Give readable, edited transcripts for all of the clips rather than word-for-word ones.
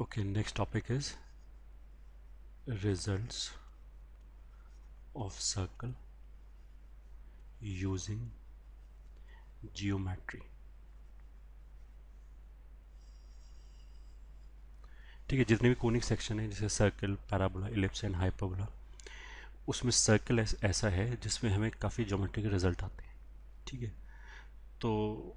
Okay, next topic is results of circle using geometry. ठीक है, जितने भी कोनिक सेक्शन है जैसे circle, parabola, ellipse and hyperbola, उसमें सर्कल ऐसा है जिसमें हमें काफ़ी ज्योमेट्री के रिजल्ट आते हैं. ठीक है, तो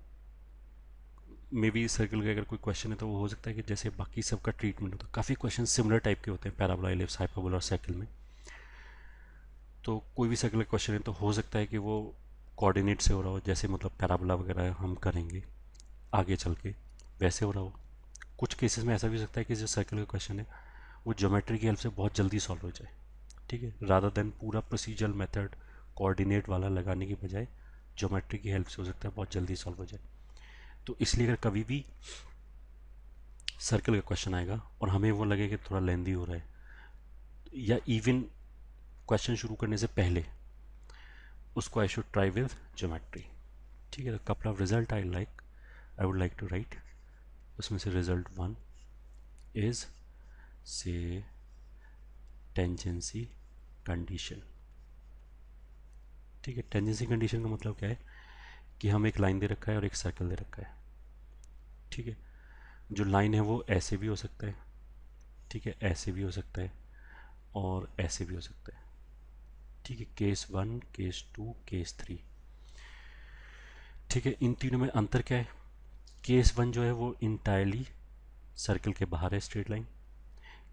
मे बी सर्कल का अगर कोई क्वेश्चन है तो वो हो सकता है कि जैसे बाकी सबका ट्रीटमेंट होता है, काफ़ी क्वेश्चन सिमिलर टाइप के होते हैं पैराबोला, इलिप्स, हाइपरबोला और सर्कल में. तो कोई भी सर्कल का क्वेश्चन है तो हो सकता है कि वो कोऑर्डिनेट से हो रहा हो, जैसे मतलब पैराबोला वगैरह हम करेंगे आगे चल के वैसे हो रहा हो. कुछ केसेस में ऐसा भी हो सकता है कि जो सर्कल का क्वेश्चन है वो ज्योमेट्री की हेल्प से बहुत जल्दी सॉल्व हो जाए. ठीक है, रादर देन पूरा प्रोसीजरल मेथड कोऑर्डिनेट वाला लगाने की बजाय ज्योमेट्री की हेल्प से हो सकता है बहुत जल्दी सॉल्व हो जाए. तो इसलिए अगर कभी भी सर्कल का क्वेश्चन आएगा और हमें वो लगे कि थोड़ा लेंदी हो रहा है, या इवन क्वेश्चन शुरू करने से पहले उसको I should try with geometry. ठीक है, तो couple of result I would like to write. उसमें से result one is say tangency condition. ठीक है, टेंजेंसी कंडीशन का मतलब क्या है कि हम एक लाइन दे रखा है और एक सर्कल दे रखा है. ठीक है, जो लाइन है वो ऐसे भी हो सकता है, ठीक है, ऐसे भी हो सकता है और ऐसे भी हो सकता है. ठीक है, case one, case two, case three. ठीक है, इन तीनों में अंतर क्या है? केस वन जो है वो इंटायरली सर्कल के बाहर है, स्ट्रेट लाइन.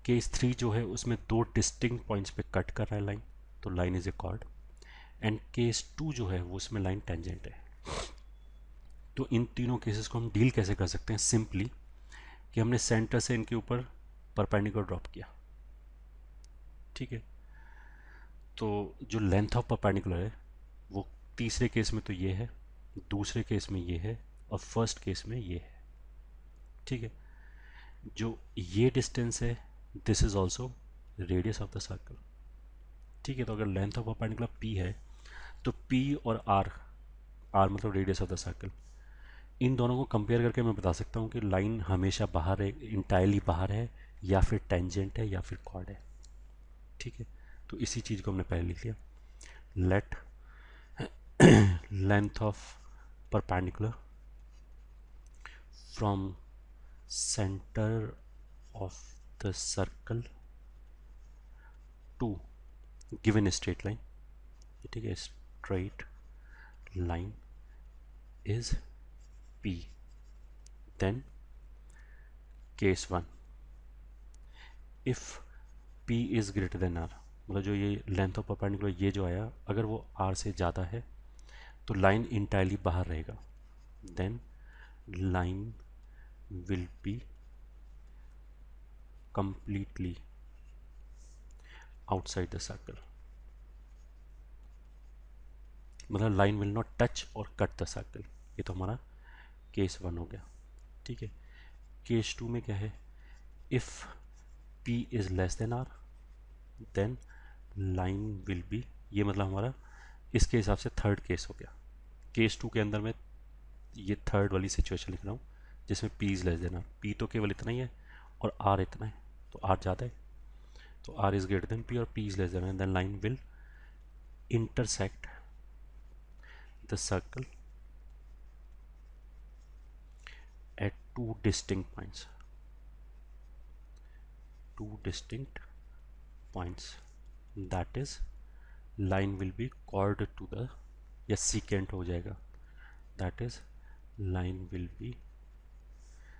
केस थ्री जो है उसमें दो डिस्टिंक्ट पॉइंट्स पे कट कर रहा है लाइन, तो line is a chord. And case two जो है वो उसमें लाइन टेंजेंट है. तो इन तीनों केसेस को हम डील कैसे कर सकते हैं? सिंपली कि हमने सेंटर से इनके ऊपर परपेंडिकुलर ड्रॉप किया. ठीक है, तो जो लेंथ ऑफ परपेंडिकुलर है वो तीसरे केस में तो ये है, दूसरे केस में ये है और फर्स्ट केस में ये है. ठीक है, जो ये डिस्टेंस है this is also radius of the circle. ठीक है, तो अगर लेंथ ऑफ परपेंडिकुलर p है तो p और r मतलब रेडियस ऑफ द सर्कल, इन दोनों को कंपेयर करके मैं बता सकता हूँ कि लाइन हमेशा बाहर है, इंटायरली बाहर है, या फिर टेंजेंट है, या फिर कॉर्ड है. ठीक है, तो इसी चीज़ को हमने पहले लिख लिया. Late length of perpendicular from center of the circle to given straight line, ठीक है, straight line is p. then case 1, if p is greater than r, मतलब जो ये लेंथ ऑफ परपेंडिकुलर ये जो आया अगर वो r से ज़्यादा है तो लाइन इंटायरली बाहर रहेगा, then line will be completely outside the circle. मतलब लाइन विल नॉट टच और कट द सर्कल. ये तो हमारा केस वन हो गया. ठीक है, केस टू में क्या है? If p is less than r then line will be, ये मतलब हमारा इसके हिसाब से थर्ड केस हो गया. केस टू के अंदर मैं ये थर्ड वाली सिचुएशन लिख रहा हूँ जिसमें p is less than r. p तो केवल इतना ही है और r इतना है, तो r ज़्यादा है, तो r is greater than p और p is less than r. Then line will intersect the circle at two distinct points. That is line will be chord to the, या secant हो जाएगा, that is line will be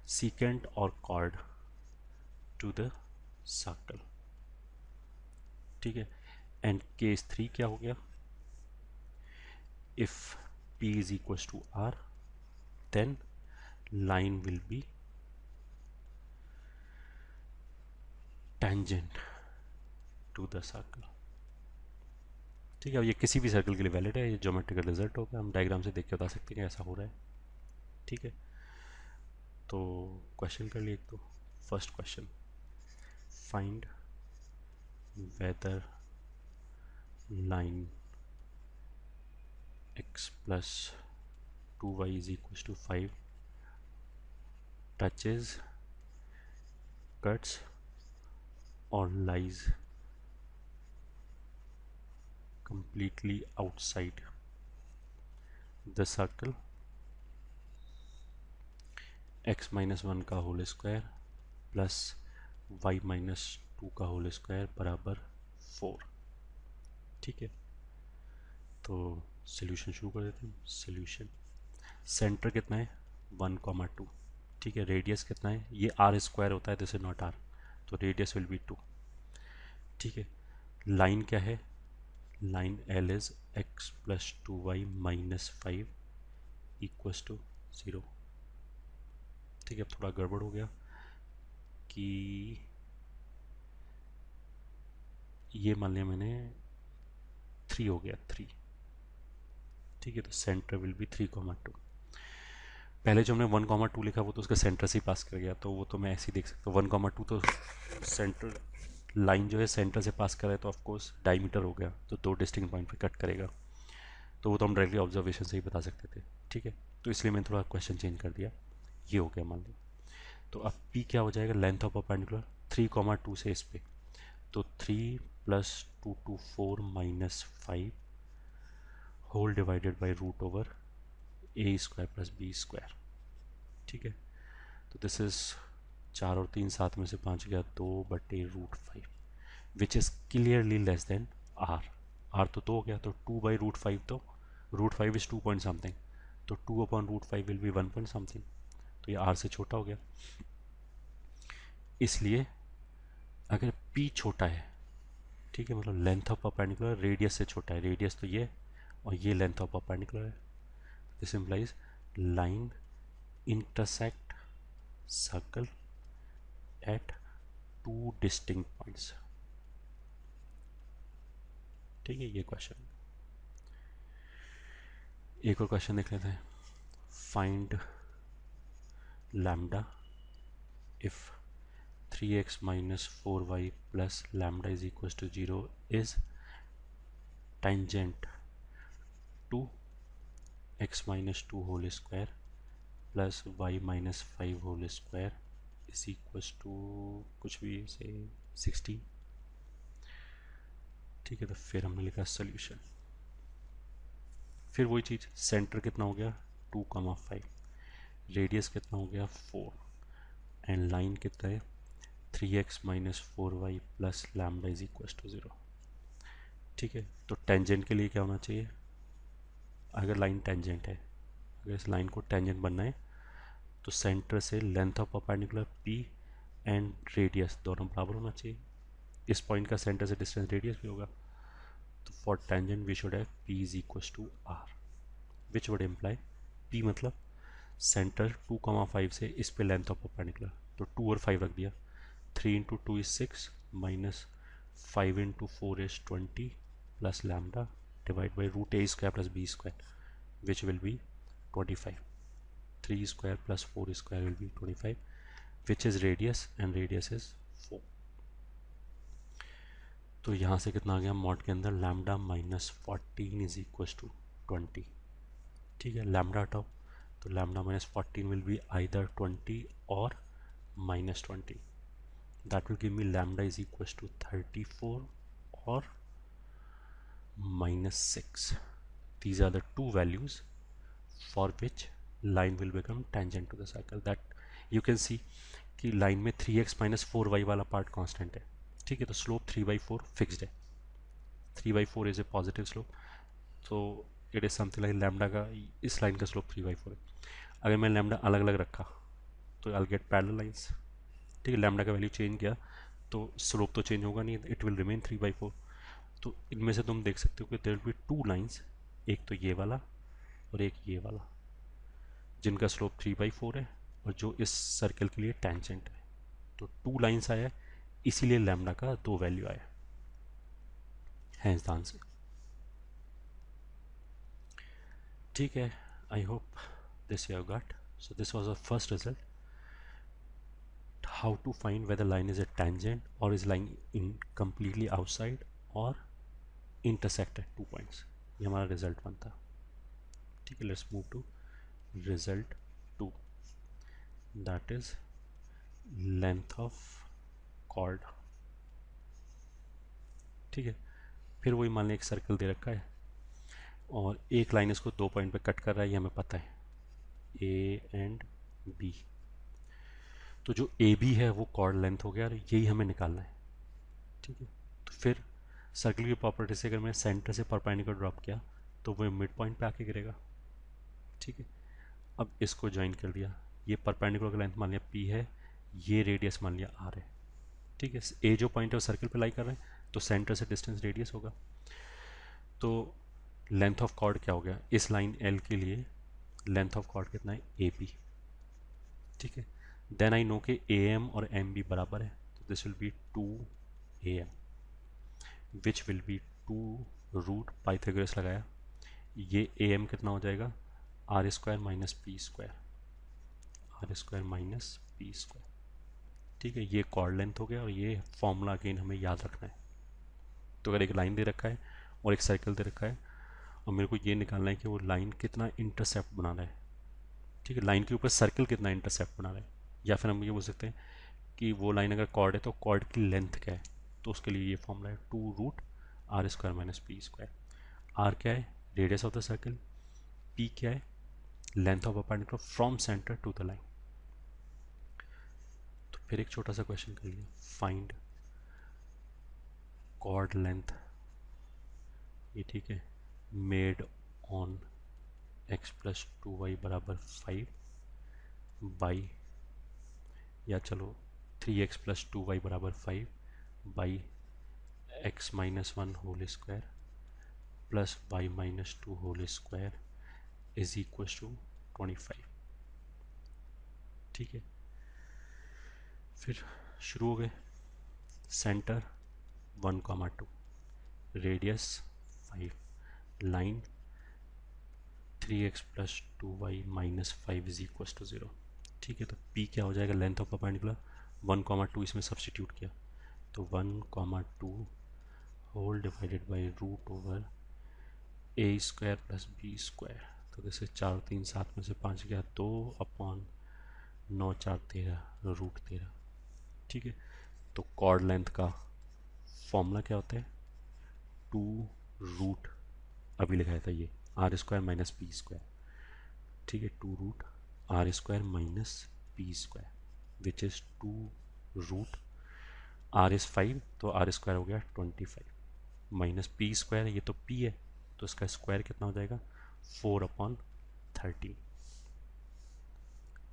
secant or chord to the circle. ठीक है, and case three क्या हो गया? if p is equals to r then line will be tangent to the circle. ठीक है, अब ये किसी भी सर्कल के लिए वैलिड है, ये ज्योमेट्रिकल रिजल्ट होगा, हम डायग्राम से देख के बता सकते हैं कि ऐसा हो रहा है. ठीक है, तो क्वेश्चन कर लिए एक. तो first question, find weather line x plus 2y is equals to 5 touches cuts or lies completely outside the circle x minus one का whole square plus y minus two का होल स्क्वायर बराबर 4। ठीक है, तो सोल्यूशन शुरू कर देते हैं। सोल्यूशन, सेंटर कितना है 1,2। ठीक है, रेडियस कितना है, ये आर स्क्वायर होता है, दिस इज नॉट आर, तो रेडियस विल बी 2। ठीक है, लाइन क्या है, line L is x plus 2y minus 5 equals to 0। ठीक है, अब थोड़ा गड़बड़ हो गया कि ये मान लिया मैंने 3 हो गया 3। ठीक है, तो सेंटर विल बी 3,2। पहले जो हमने 1,2 लिखा वो तो उसका सेंटर से ही पास कर गया, तो वो तो मैं ऐसे ही देख सकता हूँ 1,2 तो सेंटर लाइन जो है सेंटर से पास कर रहा है, तो ऑफकोर्स डायमीटर हो गया, तो दो डिस्टिंक्ट पॉइंट पे कट करेगा, तो वो तो हम डायरेक्टली ऑब्जर्वेशन से ही बता सकते थे। ठीक है, तो इसलिए मैंने थोड़ा क्वेश्चन चेंज कर दिया, ये हो गया मान लो। तो अब P क्या हो जाएगा, लेंथ ऑफ परपेंडिकुलर 3,2 से इस पे, तो 3 plus 2 to 4 minus 5 whole divided by root over a square plus b square. ठीक है, तो दिस इज 4 और 3 7 में से 5 गया 2/√5 which is clearly less than R. R तो 2 हो गया, तो 2/√5, तो √5 इज 2 पॉइंट समथिंग, तो 2/√5 विल बी 1 पॉइंट समथिंग, तो ये आर से छोटा हो गया। इसलिए अगर P छोटा है, ठीक है, मतलब लेंथ ऑफ परपेंडिकुलर रेडियस से छोटा है, रेडियस तो ये और ये लेंथ ऑफ परपेंडिकुलर है, this implies line intersect circle eight 2 distinct points. ठीक है, ये क्वेश्चन। एक और क्वेश्चन देख लेते हैं, find lambda if 3x minus 4y plus lambda is equals to 0 is tangent to x minus 2 whole square plus y minus 5 whole square is equals to कुछ भी से 16। ठीक है, तो फिर हमने लिखा सोल्यूशन, फिर वही चीज़, सेंटर कितना हो गया 2,5, रेडियस कितना हो गया 4, एंड लाइन कितना है 3x minus 4y plus lambda is equal to 0। ठीक है, तो टेंजेंट के लिए क्या होना चाहिए, अगर लाइन टेंजेंट है, अगर इस लाइन को टेंजेंट बनना है तो सेंटर से length of perpendicular P and radius दोनों बराबर होना चाहिए। इस पॉइंट का सेंटर से डिस्टेंस रेडियस भी होगा, तो for tangent we should have P is equal to R which would imply P मतलब सेंटर 2,5 से इस पे लेंथ ऑफ परपेंडिकुलर, तो 2 और 5 रख दिया, 3 into 2 is 6 minus 5 into 4 is 20 plus lambda divide by root a square plus b square which will be 25। 3 square plus 4 square will be 25 which is radius and radius is 4। तो यहाँ से कितना आ गया mod के अंदर, lambda minus 14 is equal to 20। ठीक है, lambda हटाओ, तो lambda minus 14 will be either 20 और minus 20, that will give me lambda is equal to 34 और minus 6। These are the two values for which line will become tangent to the circle, that you can see कि line में 3x minus 4y वाला part constant है। ठीक है, तो slope 3/4 fixed है, 3/4 is a positive slope, तो it is something like lambda का इस लाइन का स्लोप 3/4 है। अगर मैं लैम्डा अलग अलग रखा तो आई गेट पैरेलल लाइंस। ठीक है, लैम्डा का वैल्यू चेंज किया तो स्लोप तो चेंज होगा नहीं, इट विल रिमेन 3/4। तो इनमें से तुम देख सकते हो कि देयर विल बी 2 लाइंस, एक तो ये वाला और एक ये वाला, जिनका स्लोप 3/4 है और जो इस सर्कल के लिए टेंजेंट है। तो 2 लाइंस आया, इसीलिए लैम्डा का 2 वैल्यू आया, हैंस द आंसर। ठीक है, I hope this you have got. So this was our first result, how to find whether line is a tangent or is lying in completely outside or intersect at 2 points। ये हमारा result 1 था। ठीक है, let's move to result 2, that is length of chord. ठीक है, फिर वही मान लें एक सर्कल दे रखा है और एक लाइन इसको 2 पॉइंट पे कट कर रहा है, ये हमें पता है, ए एंड बी। तो जो ए बी है वो कॉर्ड लेंथ हो गया और यही हमें निकालना है। ठीक है, तो फिर सर्कल की प्रॉपर्टी से अगर मैं सेंटर से परपेंडिकुलर ड्रॉप किया तो वो मिड पॉइंट पे आके गिरेगा। ठीक है, अब इसको ज्वाइन कर दिया, ये परपेंडिकुलर का लेंथ मान लिया पी है, ये रेडियस मान लिया आर है। ठीक है, ए जो पॉइंट है वो सर्कल पे लाई कर रहे हैं तो सेंटर से डिस्टेंस रेडियस होगा। तो लेंथ ऑफ कॉर्ड क्या हो गया, इस लाइन एल के लिए लेंथ ऑफ कॉर्ड कितना है, ए पी। ठीक है, देन आई नो के ए एम और एम बी बराबर है, तो this will be 2 AM, which will be 2 root Pythagoras लगाया, ये ए एम कितना हो जाएगा, R square minus P square, R square minus P square. ठीक है, ये कॉर्ड लेंथ हो गया और ये फॉर्मूला अगेन हमें याद रखना है। तो अगर एक लाइन दे रखा है और एक सर्कल दे रखा है और मेरे को ये निकालना है कि वो लाइन कितना इंटरसेप्ट बना रहा है। ठीक है, लाइन के ऊपर सर्कल कितना इंटरसेप्ट बना रहा है, या फिर हम ये बोल सकते हैं कि वो लाइन अगर कॉर्ड है तो कॉर्ड की लेंथ क्या है, तो उसके लिए ये फॉर्मूला है 2 root R square minus P square. R क्या है, radius of the circle, P क्या है, length of perpendicular from centre to the line. तो फिर एक छोटा सा क्वेश्चन कर लिया, फाइंड कॉर्ड लेंथ, ये ठीक है, made on x plus 2y बराबर 5 बाई, या चलो 3x प्लस 2y बराबर 5 by x minus 1 whole square plus y minus 2 whole square is equal to 25। ठीक है, फिर शुरू हो गए, centre 1,2, radius 5, line 3x plus 2y minus 5 is equal to 0। ठीक है, तो p क्या हो जाएगा, लेंथ ऑफ परपेंडिकुलर, 1,2 इसमें सब्सटीट्यूट किया तो 1,2 whole divided by root over a square plus b square. तो जैसे 4 3 7 में से 5 गया, 2/9 4 13 रूट 13। ठीक है, तो कॉर्ड लेंथ का फॉर्मूला क्या होता है, 2 रूट, अभी लिखाया था ये, R square minus P square. ठीक है, 2 root R square minus P square which is 2 root, R is 5 तो आर स्क्वायर हो गया 25 माइनस पी स्क्वायर, ये तो पी है तो इसका स्क्वायर कितना हो जाएगा, 4/13।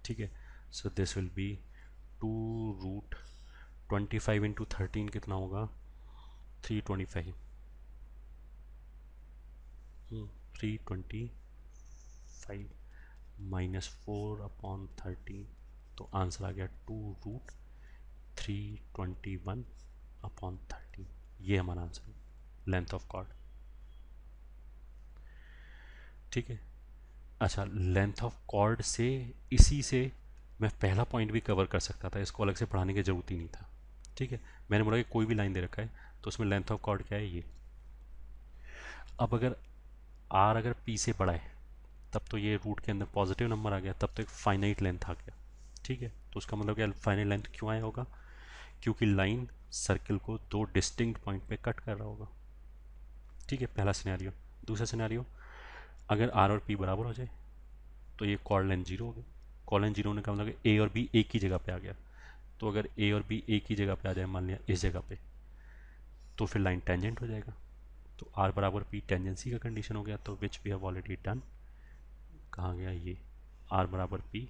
ठीक है, so this will be 2 root 25 into 13 कितना होगा, 325, 325 माइनस 4/13, तो आंसर आ गया 2 रूट 321/13। ये हमारा आंसर है, लेंथ ऑफ कॉर्ड। ठीक है, अच्छा, लेंथ ऑफ कॉर्ड से, इसी से मैं पहला पॉइंट भी कवर कर सकता था, इसको अलग से पढ़ाने की ज़रूरत ही नहीं था। ठीक है, मैंने बोला कि कोई भी लाइन दे रखा है तो उसमें लेंथ ऑफ कॉर्ड क्या है, ये। अब अगर आर अगर पी से बड़ा है तब तो ये रूट के अंदर पॉजिटिव नंबर आ गया, तब तो एक फाइनाइट लेंथ आ गया। ठीक है, तो उसका मतलब क्या, फाइनाइट लेंथ क्यों आया होगा, क्योंकि लाइन सर्कल को 2 डिस्टिंक्ट पॉइंट पे कट कर रहा होगा। ठीक है, पहला सिनेरियो। दूसरा सिनेरियो, अगर आर और पी बराबर हो जाए तो ये कॉर्ड लेंथ 0 हो गई। कॉर्ड लेंथ 0 होने का मतलब ए और बी एक ही जगह पे आ गया, तो अगर ए और बी एक ही जगह पे आ जाए, मान लिया इस जगह पे, तो फिर लाइन टेंजेंट हो जाएगा। तो आर बराबर पी टेंजेंसी का कंडीशन हो गया, तो which we have already done. कहाँ गया ये, आर बराबर पी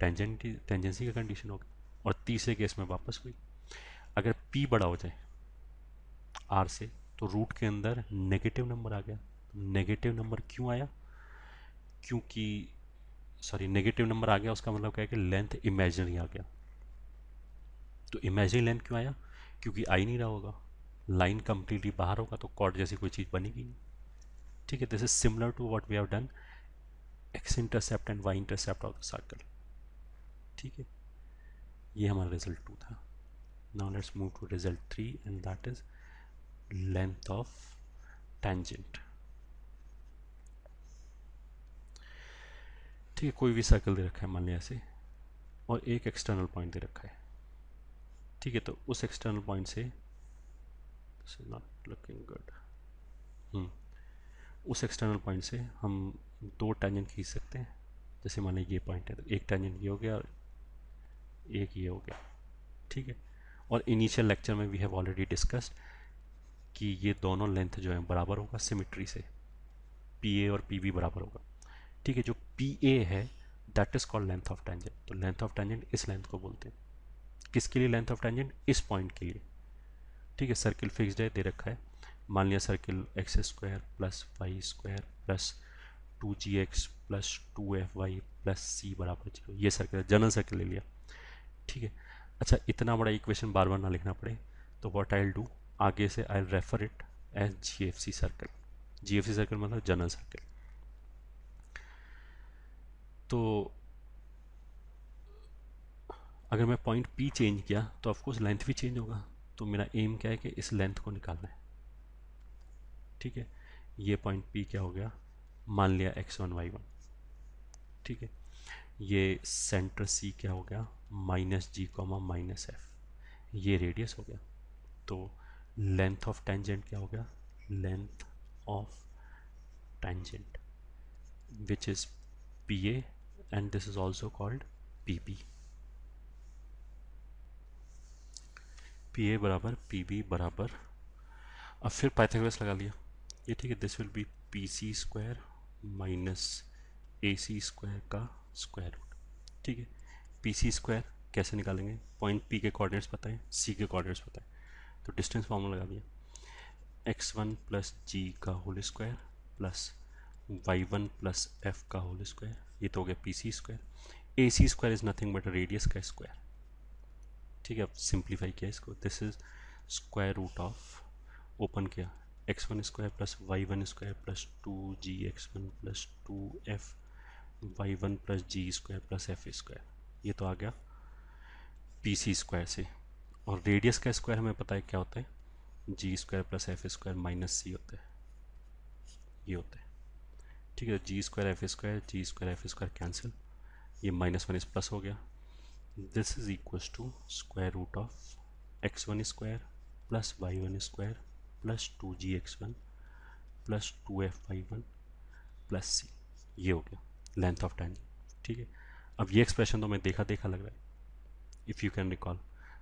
टेंजेंसी का कंडीशन हो गया। और तीसरे केस में वापस हुई, अगर पी बड़ा हो जाए आर से तो रूट के अंदर नेगेटिव नंबर आ गया। नेगेटिव नंबर क्यों आया, क्योंकि, सॉरी, नेगेटिव नंबर आ गया उसका मतलब क्या है कि लेंथ इमेजिनरी आ गया। तो इमेजिनरी लेंथ क्यों आया, क्योंकि आ ही नहीं रहा होगा, लाइन कंप्लीटली बाहर होगा तो कॉर्ड जैसी कोई चीज़ बनेगी नहीं। ठीक है, this is similar to what we have done x intercept and y intercept of the circle. ठीक है, ये हमारा रिजल्ट 2 था। Now let's move to result 3 and that is length of tangent. ठीक है, कोई भी सर्कल दे रखा है मान लिया ऐसे, और एक एक्सटर्नल पॉइंट दे रखा है। ठीक है, तो उस एक्सटर्नल पॉइंट से this is not looking good, उस एक्सटर्नल पॉइंट से हम दो टेंजेंट खींच सकते हैं। जैसे मान लीजिए ये पॉइंट है, तो एक टेंजेंट ये हो गया और एक ये हो गया, ठीक है। और इनिशियल लेक्चर में वी हैव ऑलरेडी डिस्कस्ड कि ये दोनों लेंथ जो है बराबर होगा सिमिट्री से, पी ए और पी बी बराबर होगा, ठीक है। जो पी ए है that is called length of tangent. तो लेंथ ऑफ टेंजेंट इस लेंथ को बोलते हैं। किसके लिए लेंथ ऑफ टेंजेंट? इस पॉइंट के लिए, ठीक है। सर्किल फिक्स्ड है, दे रखा है, मान लिया circle x square plus Y square plus 2gx plus 2fy plus c बराबर 0, ये सर्किल है, जनरल सर्किल ले लिया, ठीक है। अच्छा, इतना बड़ा इक्वेशन बार बार ना लिखना पड़े, तो व्हाट आई विल डू, आगे से I will refer it as GFC circle. GFC circle मतलब जनरल सर्किल। तो अगर मैं पॉइंट पी चेंज किया तो ऑफकोर्स लेंथ भी चेंज होगा। तो मेरा एम क्या है कि इस लेंथ को निकालना है, ठीक है। ये पॉइंट पी क्या हो गया, मान लिया x1 y1, ठीक है। ये सेंटर सी क्या हो गया, minus G comma minus F, ये रेडियस हो गया। तो लेंथ ऑफ टेंजेंट क्या हो गया, length of tangent which is P A and this is also called P B. P A बराबर पी बी बराबर, अब फिर पाइथागोरस लगा लिया ये, ठीक है। This will be P C square minus A C square का स्क्वायर रूट, ठीक है। पी सी स्क्वायर कैसे निकालेंगे, पॉइंट पी के कोऑर्डिनेट्स पता है, सी के कोऑर्डिनेट्स पता है, तो डिस्टेंस फॉर्मूला लगा दिया, x1 प्लस जी का whole square plus y1 plus f का होल स्क्वायर, ये तो हो गया P C square. A C square is nothing but radius का स्क्वायर, ठीक है। अब सिंप्लीफाई किया इसको, this is square root of, open किया, x1 square plus y1 square plus 2gx1 plus 2f y1 plus g square plus f square, ये तो आ गया पी सी स्क्वायर से। और रेडियस का स्क्वायर हमें पता है क्या होता है, g square plus f square minus c होता है, ये होता है, ठीक है। G square f square cancel, ये माइनस वन इस प्लस हो गया, this is equals to square root of x1 square plus y1 square plus 2gx1 plus 2f y1 plus c, ये हो गया लेंथ ऑफ टेंजेंट, ठीक है। अब ये एक्सप्रेशन तो मैं देखा देखा लग रहा है, if you can recall,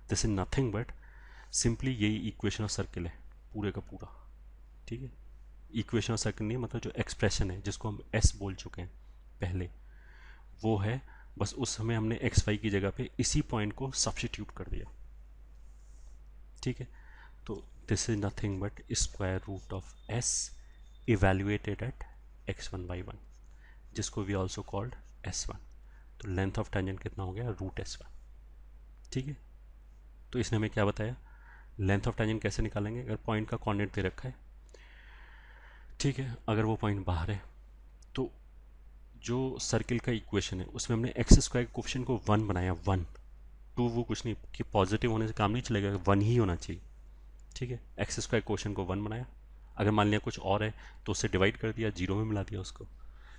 this is nothing but simply यही इक्वेशन ऑफ सर्किल है पूरे का पूरा, ठीक है। इक्वेशन ऑफ सर्किल नहीं, मतलब जो एक्सप्रेशन है जिसको हम एस बोल चुके हैं पहले, वो है, बस उस समय हमने एक्स वाई की जगह पे इसी पॉइंट को सब्स्टिट्यूट कर दिया, ठीक है। तो this is nothing but square root of S evaluated at x1 y1, जिसको वी ऑल्सो कॉल्ड s1। तो लेंथ ऑफ टेंजेंट कितना हो गया, रूट s1, ठीक है। तो इसने हमें क्या बताया, लेंथ ऑफ टेंजेंट कैसे निकालेंगे, अगर पॉइंट का कोऑर्डिनेट दे रखा है, ठीक है, अगर वो पॉइंट बाहर है, तो जो सर्किल का इक्वेशन है उसमें हमने एक्स स्क्वायर कोफिशिएंट को 1 बनाया, 1 2, वो कुछ नहीं कि पॉजिटिव होने से काम नहीं चलेगा, 1 ही होना चाहिए, ठीक है। एक्स स्क्वायर कोफिशिएंट को 1 बनाया, अगर मान लिया कुछ और है तो उससे डिवाइड कर दिया, जीरो में मिला दिया उसको,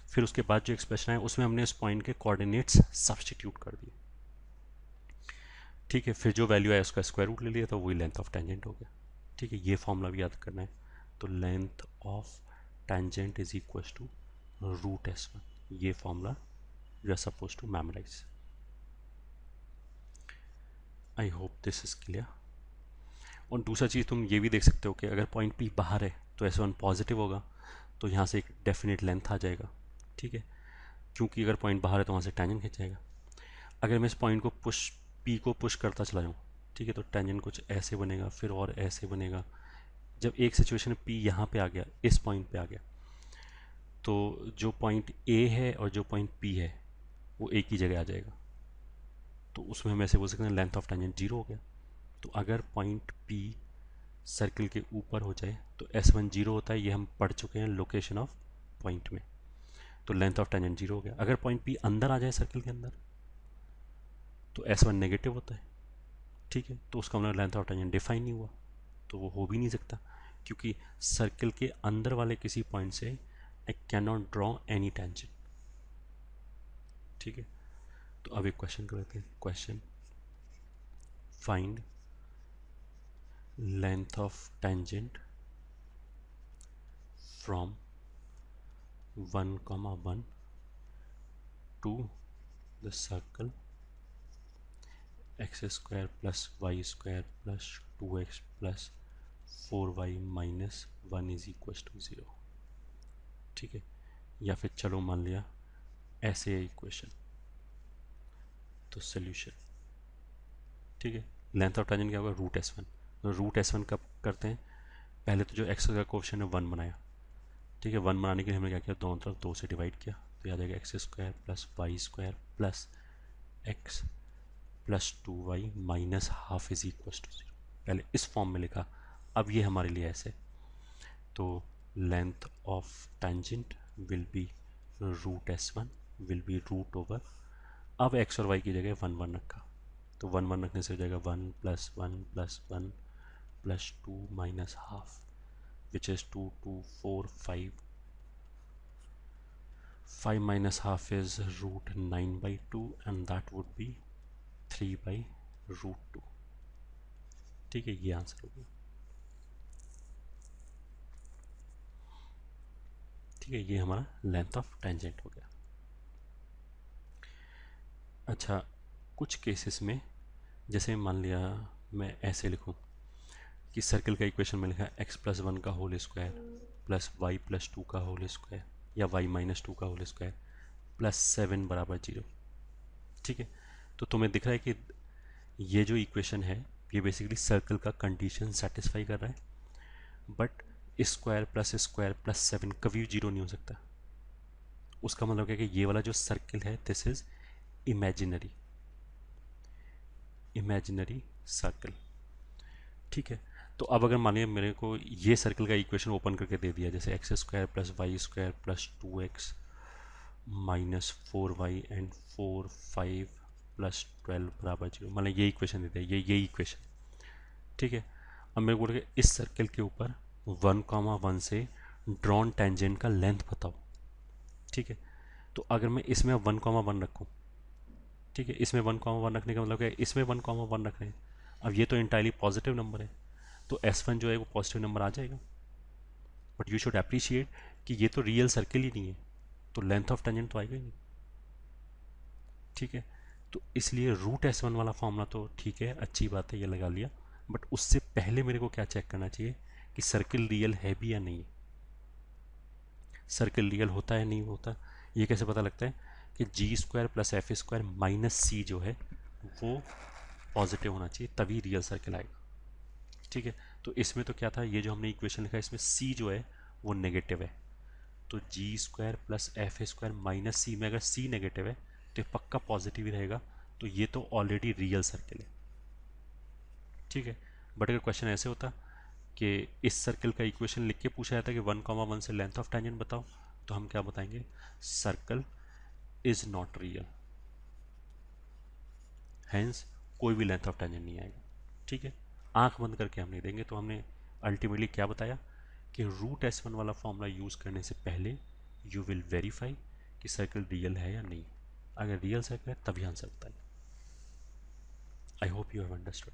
फिर उसके बाद जो एक्सप्रेशन है उसमें हमने उस पॉइंट के कोऑर्डिनेट्स सब्स्टिट्यूट कर दिए, ठीक है। फिर जो वैल्यू है उसका स्क्वायर रूट ले लिया, तो वही लेंथ ऑफ टेंजेंट हो गया, ठीक है। ये फॉर्मूला भी याद करना है। तो length of tangent is equal to root s1, ये formula you are suppose to memorise. I hope this is clear. और दूसरा चीज़ तुम ये भी देख सकते हो कि अगर पॉइंट पी बाहर है तो s1 पॉजिटिव होगा, तो यहाँ से एक डेफिनेट लेंथ आ जाएगा, ठीक है, क्योंकि अगर पॉइंट बाहर है तो वहाँ से टेंजेंट खिंच जाएगा। अगर मैं इस पॉइंट को पुश, पी को पुश करता चला जाऊँ, ठीक है, तो टेंजेंट कुछ ऐसे बनेगा, फिर और ऐसे बनेगा। जब एक सिचुएशन में पी यहाँ पे आ गया, इस पॉइंट पे आ गया, तो जो पॉइंट ए है और जो पॉइंट पी है वो एक ही जगह आ जाएगा, तो उसमें हम ऐसे बोल सकते हैं लेंथ ऑफ टेंजेंट जीरो हो गया। तो अगर पॉइंट पी सर्किल के ऊपर हो जाए तो s1 जीरो होता है, ये हम पढ़ चुके हैं लोकेशन ऑफ पॉइंट में, तो लेंथ ऑफ टेंजेंट जीरो हो गया। अगर पॉइंट पी अंदर आ जाए सर्किल के अंदर तो s1 नेगेटिव होता है, ठीक है, तो उसका मतलब लेंथ ऑफ टेंजेंट डिफाइन नहीं हुआ, तो वो हो भी नहीं सकता, क्योंकि सर्किल के अंदर वाले किसी पॉइंट से I can not draw any tangent, ठीक है। तो अब एक क्वेश्चन करते हैं, question find length of tangent from 1, 1 to the circle x square plus y square plus 2x plus 4y minus 1 is equals to 0। ठीक है, या फिर चलो मान लिया ऐसे है इक्वेशन, तो सोल्यूशन। ठीक है, लेंथ ऑफ टेंजेंट क्या होगा, रूट एस वन। तो रूट एस वन कब करते हैं, पहले तो जो एक्स का कोएफिशिएंट है 1 बनाया। ठीक है, 1 बनाने के लिए हमने क्या किया, दोनों तरफ 2 से डिवाइड किया, तो याद आएगा X square plus Y square plus X plus 2y minus half is equal to 0। पहले इस फॉर्म में लिखा, अब ये हमारे लिए ऐसे, तो length of tangent will be root S one will be root over, अब एक्स और वाई की जगह 1, 1 रखा, तो 1, 1 रखने से हो जाएगा 1 + 1 + 1 + 2 minus half which is 2, 2, 4, 5 minus half is root 9/2 and that would be 3/√2। ठीक है, ये आंसर हो गया। ठीक है, ये हमारा लेंथ ऑफ टेंजेंट हो गया। अच्छा, कुछ केसेस में जैसे मान लिया मैं ऐसे लिखूं कि सर्कल का इक्वेशन में लिखा x + 1 का होल स्क्वायर प्लस y + 2 का होल स्क्वायर या y - 2 का होल स्क्वायर प्लस 7 = 0। ठीक है, तो तुम्हें दिख रहा है कि ये जो इक्वेशन है ये बेसिकली सर्कल का कंडीशन सेटिस्फाई कर रहा है, बट स्क्वायर प्लस 7 कभी 0 नहीं हो सकता। उसका मतलब क्या है कि ये वाला जो सर्कल है दिस इज इमेजिनरी सर्कल। ठीक है, तो अब अगर मानिए मेरे को ये सर्कल का इक्वेशन ओपन करके दे दिया, जैसे x² + y² + 2x minus 4y and 4, 5 + 12 = 0, मतलब ये इक्वेशन देते हैं, ये इक्वेशन। ठीक है, अब मेरे को बोल के इस सर्कल के ऊपर 1, 1 से ड्रॉन टेंजेंट का लेंथ बताओ। ठीक है, तो अगर मैं इसमें 1, 1 रखूँ, ठीक है, इसमें 1, 1 रखने का मतलब क्या है, इसमें 1, 1 रख रहे हैं, अब ये तो इंटायरली पॉजिटिव नंबर है, तो S1 जो है वो पॉजिटिव नंबर आ जाएगा। बट यू शुड अप्रिशिएट कि ये तो रियल सर्कल ही नहीं है, तो लेंथ ऑफ टेंजेंट तो आएगा ही नहीं। ठीक है, तो इसलिए रूट S1 वाला फॉर्मूला तो ठीक है, अच्छी बात है, ये लगा लिया, बट उससे पहले मेरे को क्या चेक करना चाहिए कि सर्कल रियल है भी या नहीं। सर्कल रियल होता है नहीं होता, ये कैसे पता लगता है कि g² + f² - c जो है वो पॉजिटिव होना चाहिए, तभी रियल सर्कल आएगा। ठीक है, तो इसमें तो क्या था, ये जो हमने इक्वेशन लिखा है इसमें c जो है वो नेगेटिव है, तो g² + f² - c में अगर c नेगेटिव है तो ये पक्का पॉजिटिव ही रहेगा, तो ये तो ऑलरेडी रियल सर्कल है। ठीक है, बट अगर क्वेश्चन ऐसे होता कि इस सर्कल का इक्वेशन लिख के पूछा जाता है कि 1, 1 से लेंथ ऑफ टेंजेंट बताओ, तो हम क्या बताएंगे, circle is not real, hence कोई भी लेंथ ऑफ टेंजेंट नहीं आएगा। ठीक है, आंख बंद करके हम नहीं देंगे, तो हमने अल्टीमेटली क्या बताया कि रूट S1 वाला फॉर्मूला यूज़ करने से पहले यू विल वेरीफाई कि सर्कल रियल है या नहीं। अगर रियल सर्कल है तभी आंसर बताइए। I hope you have understood.